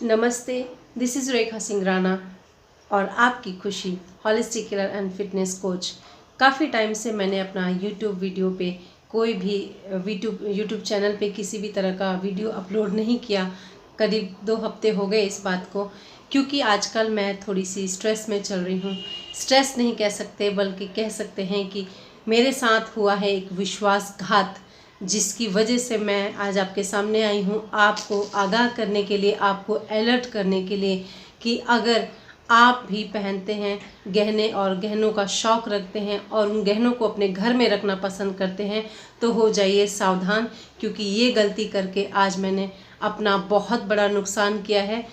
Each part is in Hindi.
नमस्ते, दिस इज़ रेखा सिंह राणा और आपकी खुशी holistic healer and fitness coach. काफ़ी टाइम से मैंने अपना यूट्यूब वीडियो पे कोई भी यूट्यूब चैनल पे किसी भी तरह का वीडियो अपलोड नहीं किया। करीब 2 हफ्ते हो गए इस बात को, क्योंकि आजकल मैं थोड़ी सी स्ट्रेस में चल रही हूँ। स्ट्रेस नहीं कह सकते, बल्कि कह सकते हैं कि मेरे साथ हुआ है एक विश्वासघात, जिसकी वजह से मैं आज आपके सामने आई हूँ, आपको आगाह करने के लिए, आपको अलर्ट करने के लिए कि अगर आप भी पहनते हैं गहने और गहनों का शौक़ रखते हैं और उन गहनों को अपने घर में रखना पसंद करते हैं तो हो जाइए सावधान, क्योंकि ये गलती करके आज मैंने अपना बहुत बड़ा नुकसान किया है।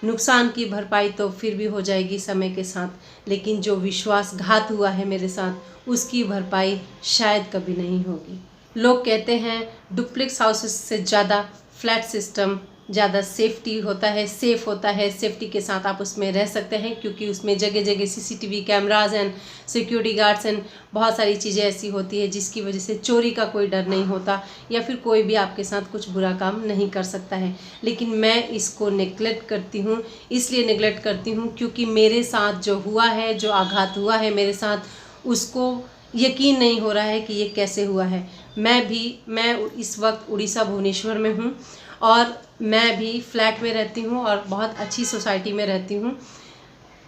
नुकसान की भरपाई तो फिर भी हो जाएगी समय के साथ, लेकिन जो विश्वासघात हुआ है मेरे साथ, उसकी भरपाई शायद कभी नहीं होगी। लोग कहते हैं डुप्लेक्स हाउसेस से ज़्यादा फ्लैट सिस्टम ज़्यादा सेफ्टी होता है, सेफ़ होता है। सेफ्टी के साथ आप उसमें रह सकते हैं, क्योंकि उसमें जगह जगह CCTV cameras and security guards and बहुत सारी चीज़ें ऐसी होती है जिसकी वजह से चोरी का कोई डर नहीं होता, या फिर कोई भी आपके साथ कुछ बुरा काम नहीं कर सकता है। लेकिन मैं इसको नेग्लेक्ट करती हूँ। इसलिए नेग्लेक्ट करती हूँ क्योंकि मेरे साथ जो हुआ है, जो आघात हुआ है मेरे साथ, उसको यकीन नहीं हो रहा है कि ये कैसे हुआ है। मैं इस वक्त उड़ीसा भुवनेश्वर में हूँ और मैं भी फ्लैट में रहती हूँ और बहुत अच्छी सोसाइटी में रहती हूँ।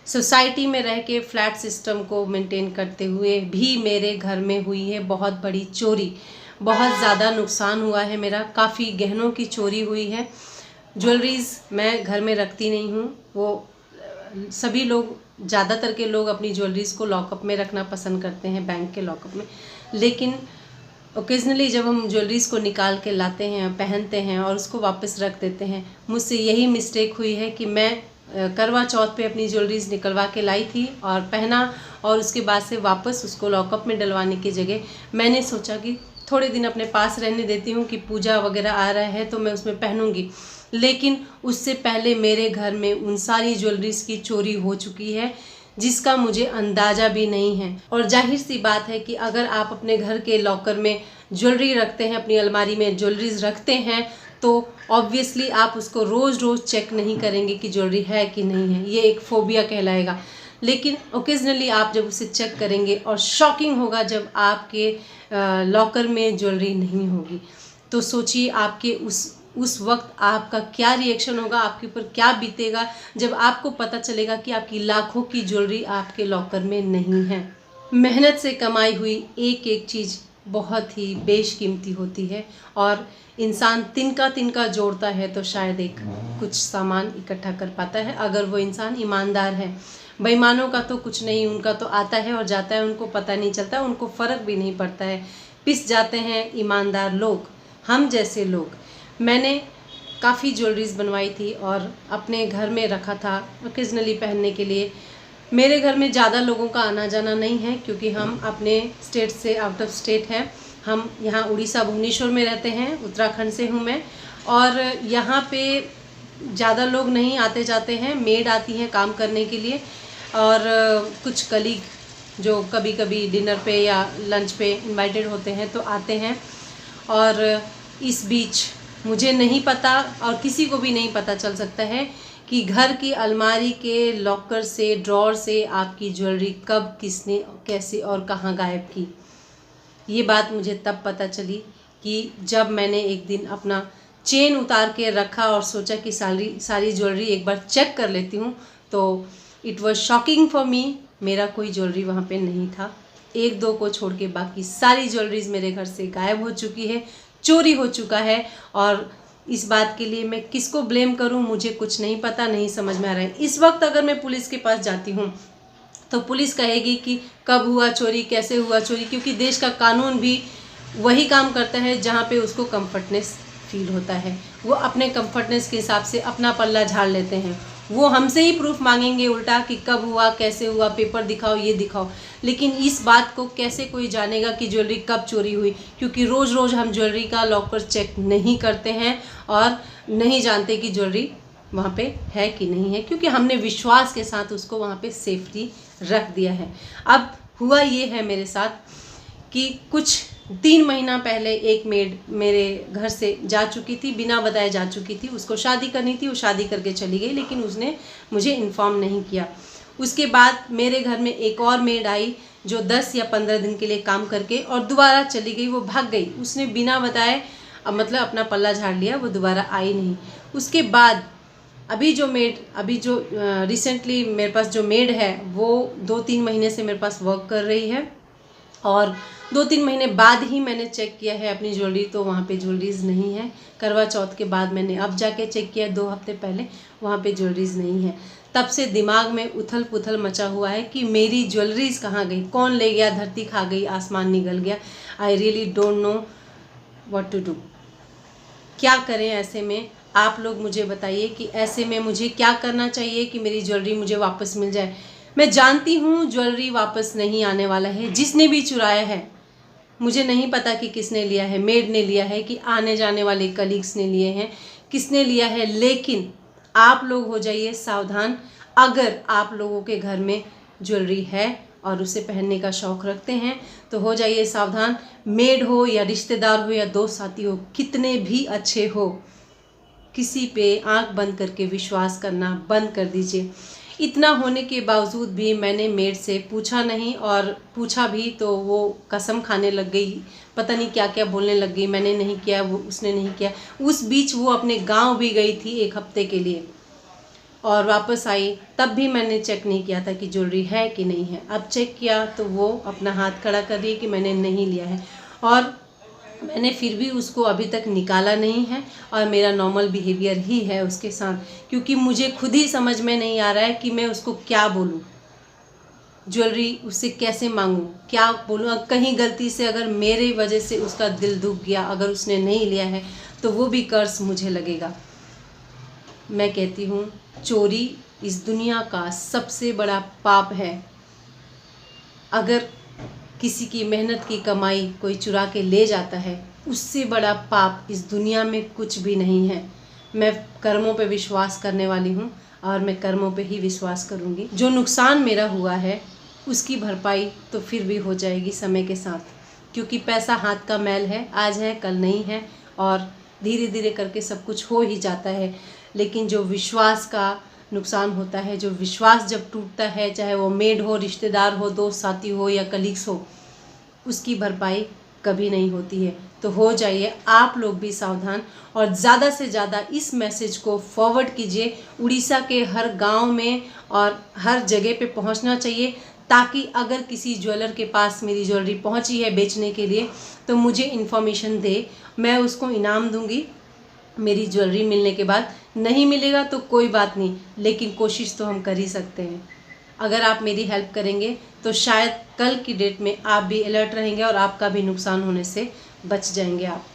सोसाइटी में रह के फ्लैट सिस्टम को मेंटेन करते हुए भी मेरे घर में हुई है बहुत बड़ी चोरी। बहुत ज़्यादा नुकसान हुआ है मेरा, काफ़ी गहनों की चोरी हुई है। ज्वेलरीज़ मैं घर में रखती नहीं हूँ। वो सभी लोग, ज़्यादातर के लोग अपनी ज्वेलरीज़ को लॉकअप में रखना पसंद करते हैं, बैंक के लॉकअप में। लेकिन ओकेजनली जब हम ज्वेलरीज़ को निकाल के लाते हैं, पहनते हैं और उसको वापस रख देते हैं, मुझसे यही मिस्टेक हुई है कि मैं करवा चौथ पे अपनी ज्वेलरीज़ निकलवा के लाई थी और पहना, और उसके बाद से वापस उसको लॉकअप में डलवाने की जगह मैंने सोचा कि थोड़े दिन अपने पास रहने देती हूँ, कि पूजा वगैरह आ रहा है तो मैं उसमें पहनूंगी। लेकिन उससे पहले मेरे घर में उन सारी ज्वेलरीज़ की चोरी हो चुकी है, जिसका मुझे अंदाज़ा भी नहीं है। और जाहिर सी बात है कि अगर आप अपने घर के लॉकर में ज्वेलरी रखते हैं, अपनी अलमारी में ज्वेलरीज रखते हैं, तो ऑब्वियसली आप उसको रोज़ रोज़ चेक नहीं करेंगे कि ज्वेलरी है कि नहीं है। ये एक फोबिया कहलाएगा। लेकिन ओकेजनली आप जब उसे चेक करेंगे, और शॉकिंग होगा जब आपके लॉकर में ज्वेलरी नहीं होगी, तो सोचिए आपके उस वक्त आपका क्या रिएक्शन होगा, आपके ऊपर क्या बीतेगा जब आपको पता चलेगा कि आपकी लाखों की ज्वेलरी आपके लॉकर में नहीं है। मेहनत से कमाई हुई एक एक चीज़ बहुत ही बेशकीमती होती है, और इंसान तिनका तिनका जोड़ता है तो शायद एक कुछ सामान इकट्ठा कर पाता है, अगर वो इंसान ईमानदार है। बेईमानों का तो कुछ नहीं, उनका तो आता है और जाता है, उनको पता नहीं चलता, उनको फ़र्क भी नहीं पड़ता है। पिस जाते हैं ईमानदार लोग, हम जैसे लोग। मैंने काफ़ी ज्वेलरीज बनवाई थी और अपने घर में रखा था ओकेजनली पहनने के लिए। मेरे घर में ज़्यादा लोगों का आना जाना नहीं है, क्योंकि हम अपने स्टेट से आउट ऑफ स्टेट हैं। हम यहाँ उड़ीसा भुवनेश्वर में रहते हैं, उत्तराखंड से हूँ मैं, और यहाँ पे ज़्यादा लोग नहीं आते जाते हैं। मेड आती हैं काम करने के लिए, और कुछ कलीग जो कभी कभी डिनर पे या लंच पे इनवाइटेड होते हैं तो आते हैं। और इस बीच मुझे नहीं पता, और किसी को भी नहीं पता चल सकता है कि घर की अलमारी के लॉकर से, ड्रॉर से आपकी ज्वेलरी कब, किसने, कैसे और कहाँ गायब की। ये बात मुझे तब पता चली कि जब मैंने एक दिन अपना चेन उतार के रखा और सोचा कि सारी ज्वेलरी एक बार चेक कर लेती हूँ, तो it was shocking for me. मेरा कोई ज्वेलरी वहाँ पे नहीं था। 1-2 को छोड़ के बाकी सारी ज्वेलरीज मेरे घर से गायब हो चुकी है, चोरी हो चुका है। और इस बात के लिए मैं किसको ब्लेम करूं, मुझे कुछ नहीं पता, नहीं समझ में आ रहा है। इस वक्त अगर मैं पुलिस के पास जाती हूं तो पुलिस कहेगी कि कब हुआ चोरी, कैसे हुआ चोरी, क्योंकि देश का कानून भी वही काम करता है जहां पे उसको कंफर्टनेस फील होता है। वो अपने कंफर्टनेस के हिसाब से अपना पल्ला झाड़ लेते हैं। वो हमसे ही प्रूफ मांगेंगे उल्टा कि कब हुआ, कैसे हुआ, पेपर दिखाओ, ये दिखाओ। लेकिन इस बात को कैसे कोई जानेगा कि ज्वेलरी कब चोरी हुई, क्योंकि रोज़ रोज़ हम ज्वेलरी का लॉकर चेक नहीं करते हैं और नहीं जानते कि ज्वेलरी वहाँ पे है कि नहीं है, क्योंकि हमने विश्वास के साथ उसको वहाँ पे सेफ्टी रख दिया है। अब हुआ ये है मेरे साथ कि कुछ 3 महीना पहले एक मेड मेरे घर से जा चुकी थी, बिना बताए जा चुकी थी। उसको शादी करनी थी, वो शादी करके चली गई, लेकिन उसने मुझे इन्फॉर्म नहीं किया। उसके बाद मेरे घर में एक और मेड आई जो 10 या 15 दिन के लिए काम करके और दोबारा चली गई, वो भाग गई। उसने बिना बताए मतलब अपना पल्ला झाड़ लिया, वो दोबारा आई नहीं। उसके बाद अभी जो रिसेंटली मेरे पास जो मेड है वो 2-3 महीने से मेरे पास वर्क कर रही है, और 2-3 महीने बाद ही मैंने चेक किया है अपनी ज्वेलरी, तो वहाँ पे ज्वेलरीज़ नहीं है। करवा चौथ के बाद मैंने अब जाके चेक किया 2 हफ्ते पहले, वहाँ पे ज्वेलरीज़ नहीं है। तब से दिमाग में उथल पुथल मचा हुआ है कि मेरी ज्वेलरीज़ कहाँ गई, कौन ले गया, धरती खा गई, आसमान निगल गया। I really don't know what to do. क्या करें ऐसे में? आप लोग मुझे बताइए कि ऐसे में मुझे क्या करना चाहिए कि मेरी ज्वेलरी मुझे वापस मिल जाए। मैं जानती हूँ ज्वेलरी वापस नहीं आने वाला है, जिसने भी चुराया है। मुझे नहीं पता कि किसने लिया है, मेड ने लिया है कि आने जाने वाले कलीग्स ने लिए हैं, किसने लिया है। लेकिन आप लोग हो जाइए सावधान। अगर आप लोगों के घर में ज्वेलरी है और उसे पहनने का शौक़ रखते हैं तो हो जाइए सावधान। मेड हो या रिश्तेदार हो या दोस्त साथी हो, कितने भी अच्छे हो, किसी पे आंख बंद करके विश्वास करना बंद कर दीजिए। इतना होने के बावजूद भी मैंने मेड से पूछा नहीं, और पूछा भी तो वो कसम खाने लग गई, पता नहीं क्या क्या बोलने लग गई। मैंने नहीं किया, वो उसने नहीं किया। उस बीच वो अपने गांव भी गई थी 1 हफ्ते के लिए और वापस आई, तब भी मैंने चेक नहीं किया था कि ज्वेलरी है कि नहीं है। अब चेक किया तो वो अपना हाथ खड़ा कर रही है कि मैंने नहीं लिया है, और मैंने फिर भी उसको अभी तक निकाला नहीं है, और मेरा नॉर्मल बिहेवियर ही है उसके साथ, क्योंकि मुझे खुद ही समझ में नहीं आ रहा है कि मैं उसको क्या बोलूँ, ज्वेलरी उससे कैसे मांगूँ, क्या बोलूँ। कहीं गलती से अगर मेरे वजह से उसका दिल दुख गया, अगर उसने नहीं लिया है तो वो भी कर्ज मुझे लगेगा। मैं कहती हूँ चोरी इस दुनिया का सबसे बड़ा पाप है। अगर किसी की मेहनत की कमाई कोई चुरा के ले जाता है, उससे बड़ा पाप इस दुनिया में कुछ भी नहीं है। मैं कर्मों पे विश्वास करने वाली हूँ और मैं कर्मों पे ही विश्वास करूँगी। जो नुकसान मेरा हुआ है उसकी भरपाई तो फिर भी हो जाएगी समय के साथ, क्योंकि पैसा हाथ का मैल है, आज है कल नहीं है, और धीरे धीरे करके सब कुछ हो ही जाता है। लेकिन जो विश्वास का नुकसान होता है, जो विश्वास जब टूटता है, चाहे वो मेड हो, रिश्तेदार हो, दोस्त साथी हो या कलीग्स हो, उसकी भरपाई कभी नहीं होती है। तो हो जाइए आप लोग भी सावधान, और ज़्यादा से ज़्यादा इस मैसेज को फॉरवर्ड कीजिए। उड़ीसा के हर गांव में और हर जगह पे पहुंचना चाहिए, ताकि अगर किसी ज्वेलर के पास मेरी ज्वेलरी पहुंची है बेचने के लिए तो मुझे इन्फॉर्मेशन दे, मैं उसको इनाम दूंगी मेरी ज्वेलरी मिलने के बाद। नहीं मिलेगा तो कोई बात नहीं, लेकिन कोशिश तो हम कर ही सकते हैं। अगर आप मेरी हेल्प करेंगे तो शायद कल की डेट में आप भी अलर्ट रहेंगे और आपका भी नुकसान होने से बच जाएंगे आप।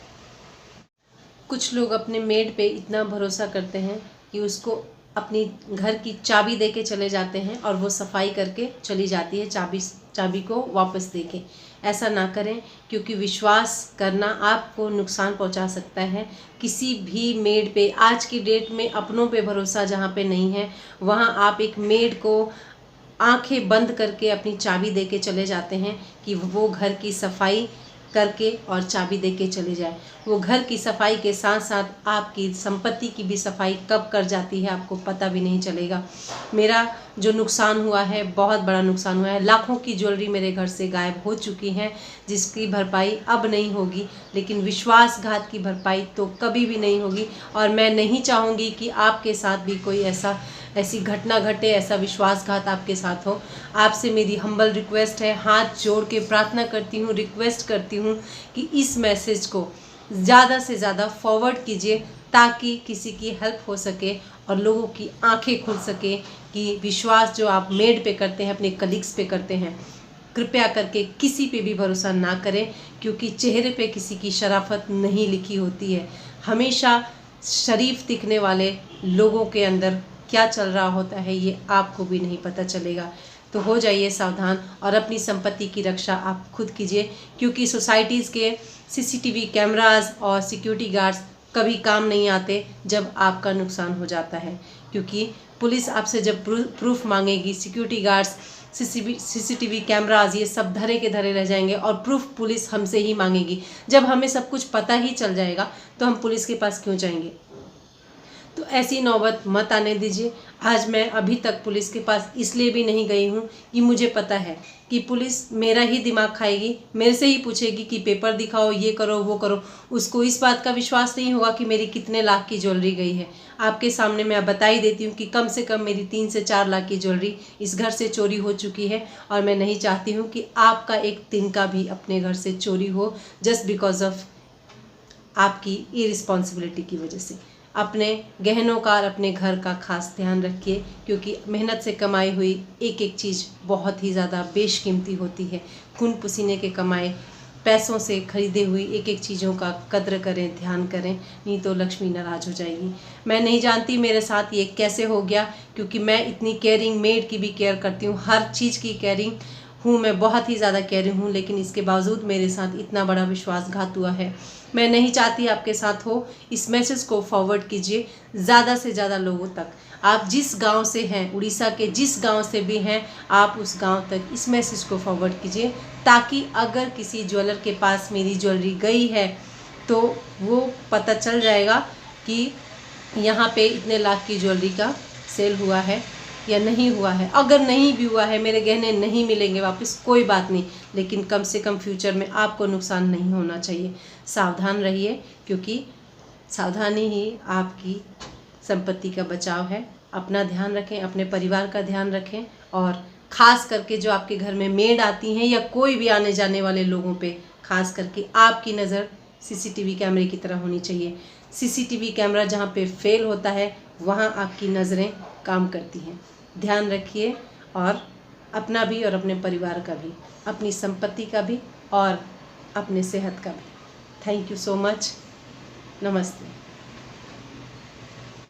कुछ लोग अपने मेड पे इतना भरोसा करते हैं कि उसको अपनी घर की चाबी दे के चले जाते हैं और वो सफाई करके चली जाती है चाबी को वापस दे के। ऐसा ना करें, क्योंकि विश्वास करना आपको नुकसान पहुंचा सकता है। किसी भी मेड पे आज की डेट में अपनों पे भरोसा जहाँ पे नहीं है, वहाँ आप एक मेड को आंखें बंद करके अपनी चाबी दे के चले जाते हैं कि वो घर की सफाई करके और चाबी दे के चले जाए। वो घर की सफाई के साथ साथ आपकी संपत्ति की भी सफाई कब कर जाती है आपको पता भी नहीं चलेगा। मेरा जो नुकसान हुआ है बहुत बड़ा नुकसान हुआ है। लाखों की ज्वेलरी मेरे घर से गायब हो चुकी है, जिसकी भरपाई अब नहीं होगी, लेकिन विश्वासघात की भरपाई तो कभी भी नहीं होगी। और मैं नहीं चाहूँगी कि आपके साथ भी कोई ऐसी घटना घटे, ऐसा विश्वासघात आपके साथ हो। आपसे मेरी हम्बल रिक्वेस्ट है, हाथ जोड़ के प्रार्थना करती हूँ, रिक्वेस्ट करती हूँ कि इस मैसेज को ज़्यादा से ज़्यादा फॉरवर्ड कीजिए, ताकि किसी की हेल्प हो सके और लोगों की आंखें खुल सके कि विश्वास जो आप मेड पे करते हैं, अपने कलीग्स पे करते हैं, कृपया करके किसी पे भी भरोसा ना करें, क्योंकि चेहरे पे किसी की शराफत नहीं लिखी होती है। हमेशा शरीफ दिखने वाले लोगों के अंदर क्या चल रहा होता है ये आपको भी नहीं पता चलेगा। तो हो जाइए सावधान और अपनी संपत्ति की रक्षा आप खुद कीजिए, क्योंकि सोसाइटीज़ के सीसीटीवी कैमरास और सिक्योरिटी गार्ड्स कभी काम नहीं आते जब आपका नुकसान हो जाता है। क्योंकि पुलिस आपसे जब प्रूफ मांगेगी, सिक्योरिटी गार्ड्स सीसीटीवी कैमराज ये सब धरे के धरे रह जाएंगे और प्रूफ पुलिस हमसे ही मांगेगी। जब हमें सब कुछ पता ही चल जाएगा तो हम पुलिस के पास क्यों जाएंगे? तो ऐसी नौबत मत आने दीजिए। आज मैं अभी तक पुलिस के पास इसलिए भी नहीं गई हूँ कि मुझे पता है कि पुलिस मेरा ही दिमाग खाएगी, मेरे से ही पूछेगी कि पेपर दिखाओ, ये करो, वो करो। उसको इस बात का विश्वास नहीं होगा कि मेरी कितने लाख की ज्वेलरी गई है। आपके सामने मैं बता ही देती हूँ कि कम से कम मेरी 3 से 4 लाख की ज्वेलरी इस घर से चोरी हो चुकी है और मैं नहीं चाहती हूँ कि आपका एक तिनका भी अपने घर से चोरी हो जस्ट बिकॉज ऑफ आपकी इरिस्पॉन्सिबिलिटी की वजह से। अपने गहनों का और अपने घर का खास ध्यान रखिए, क्योंकि मेहनत से कमाई हुई एक एक चीज़ बहुत ही ज़्यादा बेशकीमती होती है। खून पसीने के कमाए पैसों से खरीदे हुई एक एक चीज़ों का कद्र करें, ध्यान करें, नहीं तो लक्ष्मी नाराज हो जाएगी। मैं नहीं जानती मेरे साथ ये कैसे हो गया, क्योंकि मैं इतनी केयरिंग, मेड की भी केयर करती हूँ, हर चीज़ की केयरिंग हूँ, मैं बहुत ही ज़्यादा केयरिंग हूँ, लेकिन इसके बावजूद मेरे साथ इतना बड़ा विश्वासघात हुआ है। मैं नहीं चाहती आपके साथ हो। इस मैसेज को फॉरवर्ड कीजिए ज़्यादा से ज़्यादा लोगों तक। आप जिस गांव से हैं, उड़ीसा के जिस गांव से भी हैं, आप उस गांव तक इस मैसेज को फॉरवर्ड कीजिए, ताकि अगर किसी ज्वेलर के पास मेरी ज्वेलरी गई है तो वो पता चल जाएगा कि यहाँ पे इतने लाख की ज्वेलरी का सेल हुआ है या नहीं हुआ है। अगर नहीं भी हुआ है, मेरे गहने नहीं मिलेंगे वापस, कोई बात नहीं, लेकिन कम से कम फ्यूचर में आपको नुकसान नहीं होना चाहिए। सावधान रहिए, क्योंकि सावधानी ही आपकी संपत्ति का बचाव है। अपना ध्यान रखें, अपने परिवार का ध्यान रखें, और ख़ास करके जो आपके घर में मेड आती हैं या कोई भी आने जाने वाले लोगों पे ख़ास करके आपकी नज़र सीसीटीवी कैमरे की तरह होनी चाहिए। सीसीटीवी कैमरा जहाँ पे फेल होता है वहाँ आपकी नज़रें काम करती हैं। ध्यान रखिए, और अपना भी और अपने परिवार का भी, अपनी संपत्ति का भी और अपने सेहत का भी। Thank you so much. नमस्ते।